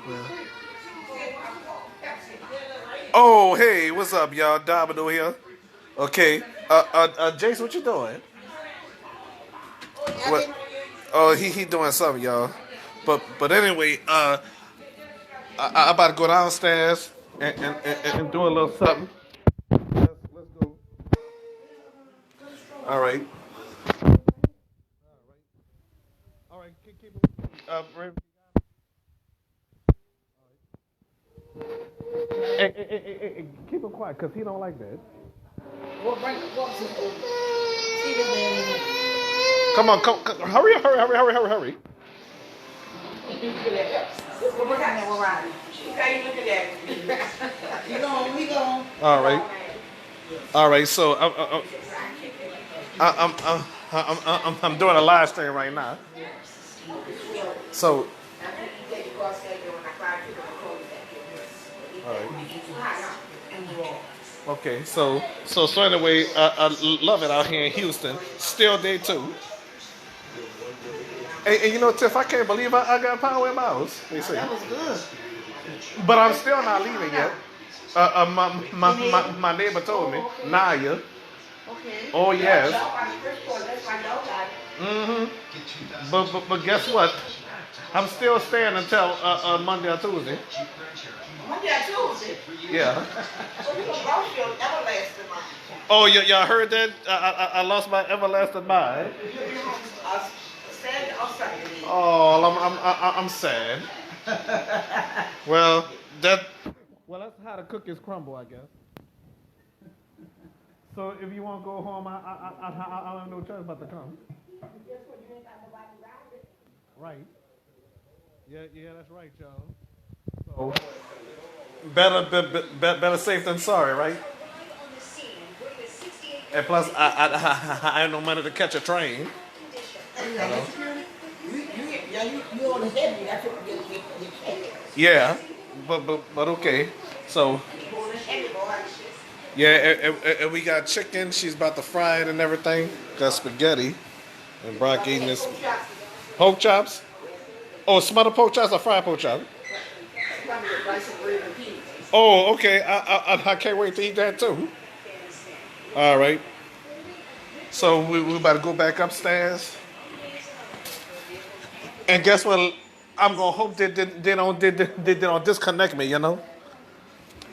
Well. Oh, hey, what's up, y'all? Domino here. Okay. Jason, what you doing? What? Oh, he doing something, y'all. But anyway, I about to go downstairs and do a little something. Let's go. All right. All right. Keep it. Hey, keep it quiet, cause he don't like that. Come on, come, hurry, hurry. All right, all right. So I'm doing a live stream right now. So, all right. Okay, so anyway, I love it out here in Houston. Still day two. And you know, Tiff, I can't believe I got power in my house. Let me see. That was good. But I'm still not leaving yet. My neighbor told me, Naya. Okay. Oh yes. But guess what? I'm still staying until Monday or Tuesday. Monday or Tuesday? Yeah. So you gonna lost your everlasting mind. Oh, y'all heard that? I lost my everlasting mind. Sad or Sunday? Oh, I'm sad. Well, that's how the cookies crumble, I guess. So if you want to go home, I have no choice but to come. Right. Yeah, that's right, y'all. So better safe than sorry, right? And plus, I have no money to catch a train. You know? Yeah, but okay. So yeah, and we got chicken. She's about to fry it and everything. Got spaghetti, and Brock eating this pork chops. Oh, smothered pork chops or fried pork chops? Oh, okay. I can't wait to eat that too. All right. So we about to go back upstairs. And guess what? I'm gonna hope they don't disconnect me. You know.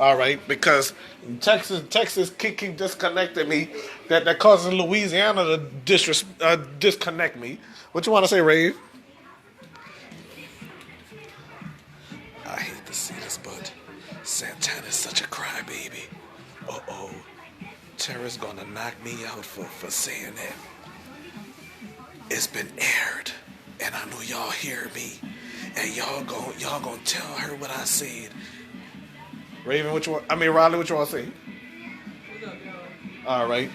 All right, because Texas keep disconnecting me. That causes Louisiana to disconnect me. What you want to say, Rave? I hate to see this, but Santana's such a crybaby. Uh-oh. Tara's gonna knock me out for saying that. It's been aired, and I know y'all hear me, and y'all gonna tell her what I said. Raven, Riley, what you want to say? All right.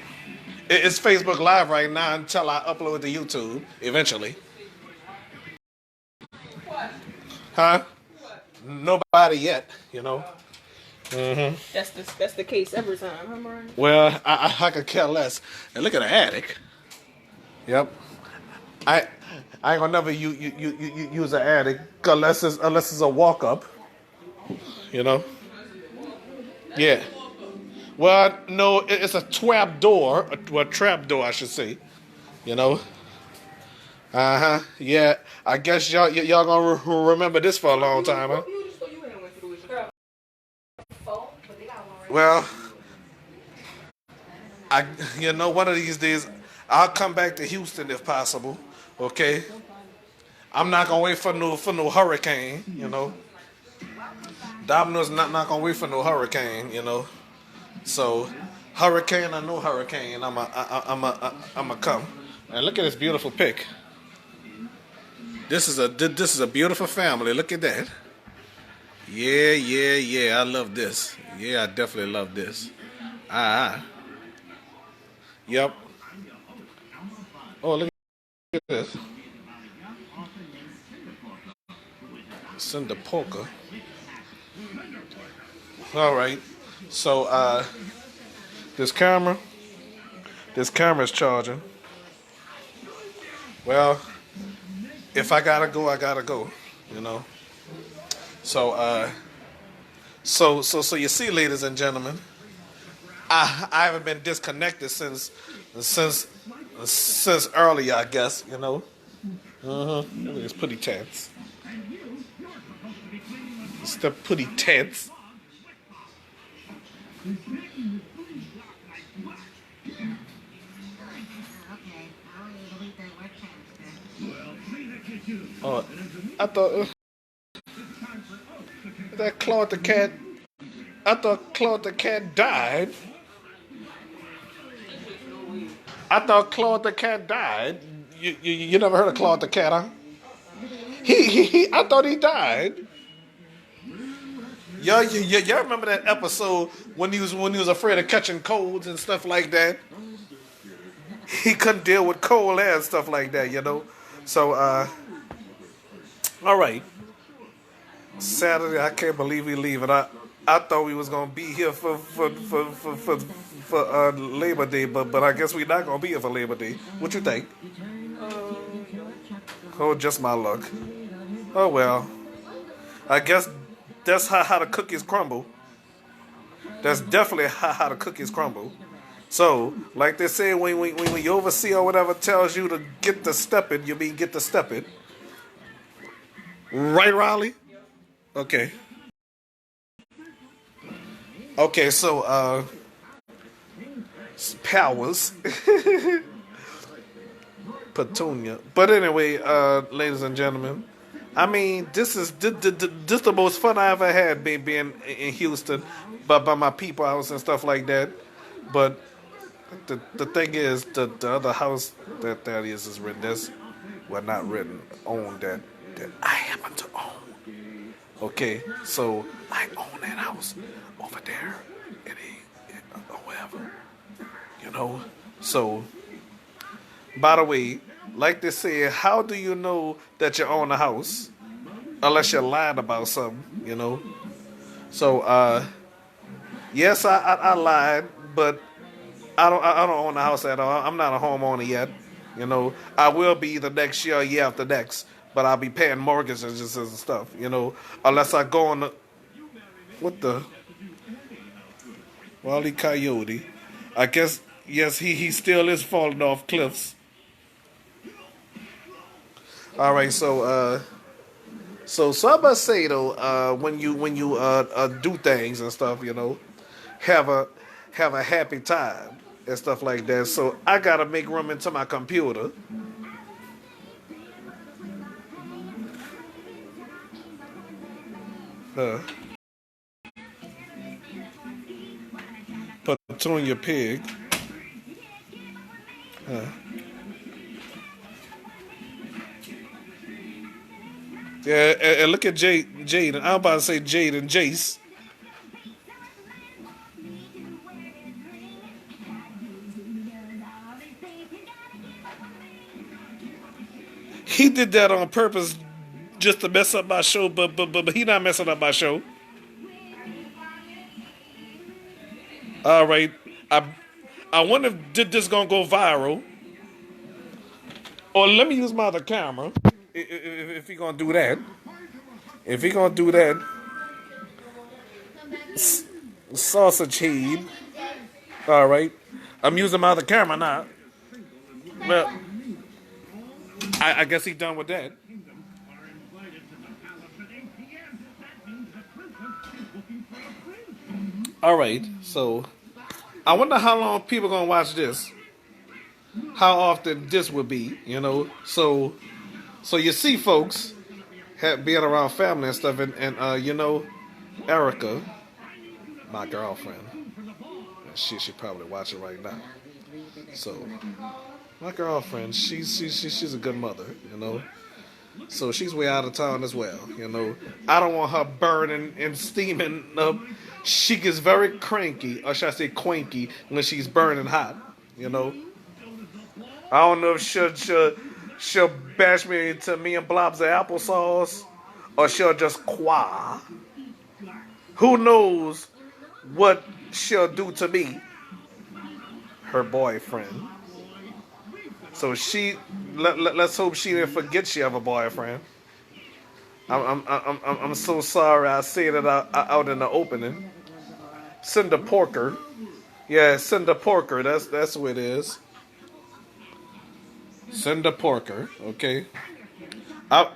It's Facebook Live right now until I upload to YouTube eventually. Huh? Nobody yet, you know. That's the case every time, huh, Brian? Well, I could care less. And look at the attic. Yep. I I ain't gonna never use an attic unless it's a walk up. You know. Yeah. Well, no, it's a trap door, a trap door, I should say. You know. Yeah. I guess y'all gonna remember this for a long time, huh? Well, one of these days, I'll come back to Houston if possible. Okay. I'm not gonna wait for no hurricane. You know. Domino's not gonna wait for no hurricane. You know. So, hurricane or no hurricane, I'm a come. And look at this beautiful pic. This is a beautiful family. Look at that. Yeah. I love this. Yeah, I definitely love this. Ah. Yep. Oh, look at this. Cinder poker. All right. So, this camera is charging. Well, if I gotta go, I gotta go. You know. So, so you see, ladies and gentlemen, I haven't been disconnected since since earlier, I guess. You know, it's pretty tense. It's the pretty tense. Oh, I thought that Claude the cat. I thought Claude the cat died. I thought Claude the cat died. You never heard of Claude the cat, huh? I thought he died. Y'all remember that episode when he was afraid of catching colds and stuff like that? He couldn't deal with cold air and stuff like that, you know. So all right. Saturday, I can't believe we leaving. I thought we was gonna be here for Labor Day, but I guess we're not gonna be here for Labor Day. What you think? Oh, just my luck. Oh well. I guess that's how the cookies crumble. That's definitely how the cookies crumble. So, like they say, when you oversee or whatever tells you to get the stepping, you mean get the stepping. Right, Riley? Okay. Okay, so powers. Petunia. But anyway, ladies and gentlemen, I mean, this the most fun I ever had being in Houston, by my people house and stuff like that. But the thing is, the other house that is written. That's well, not written, owned that I happen to own. Okay, so I own that house over there, or wherever, you know. So, by the way, like they say, how do you know that you own a house unless you're lying about something, you know? So, yes, I lied, but I don't own a house at all. I'm not a homeowner yet. You know, I will be the next year, year after next, but I'll be paying mortgages and stuff. You know, unless I go on the what the Wally Coyote. I guess yes, he still is falling off cliffs. All right, so I must say though, when you do things and stuff, you know, have a have a happy time and stuff like that. So I gotta make room into my computer. Uh, Petunia pig. Uh, yeah, and look at Jade. I'm about to say Jade and Jace. He did that on purpose just to mess up my show, but he not messing up my show. All right, I wonder if this gonna go viral. Or let me use my other camera. If he gonna do that, if he gonna do that, sausage head. All right, I'm using my other camera now. Well, I guess he done with that. All right, so I wonder how long people gonna watch this. How often this would be, you know? So you see, folks, being around family and stuff, and you know, Erica, my girlfriend, she probably watching right now. So my girlfriend, she's a good mother, you know. So she's way out of town as well, you know. I don't want her burning and steaming up. She gets very cranky, or should I say cranky, when she's burning hot, you know. I don't know if she'll bash me into me and blobs of applesauce, or she'll just qua. Who knows what she'll do to me, her boyfriend. So let's hope she didn't forget she have a boyfriend. I'm so sorry I said it out in the opening. Cinder Porker. Yeah, Cinder Porker. That's what it is. Cinder Porker. Okay. I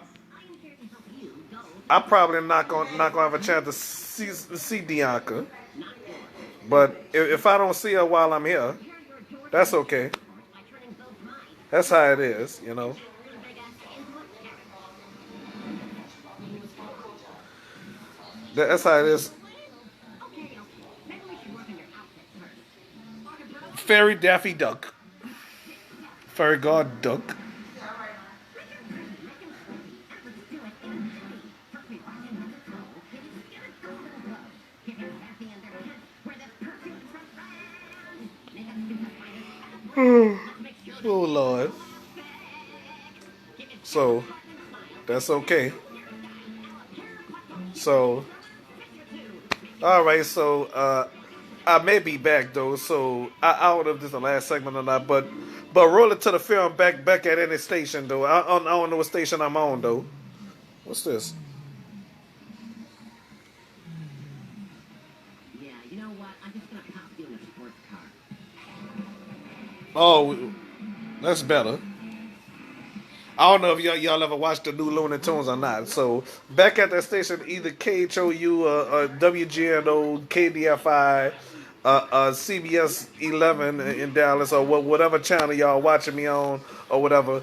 I probably not gonna have a chance to see Bianca, but if I don't see her while I'm here, that's okay. That's how it is, you know. That's how it is. Fairy Daffy Duck. Fairy God Duck. Oh Lord. So that's okay. So all right. So I may be back though. So I don't know if this is the last segment or not, but roll it to the film back at any station though. I don't know what station I'm on though. What's this? Oh, that's better. I don't know if y'all ever watched the new Looney Tunes or not. So back at that station, either KHOU or WGNO, KDFI, CBS 11 in Dallas, or whatever channel y'all watching me on, or whatever.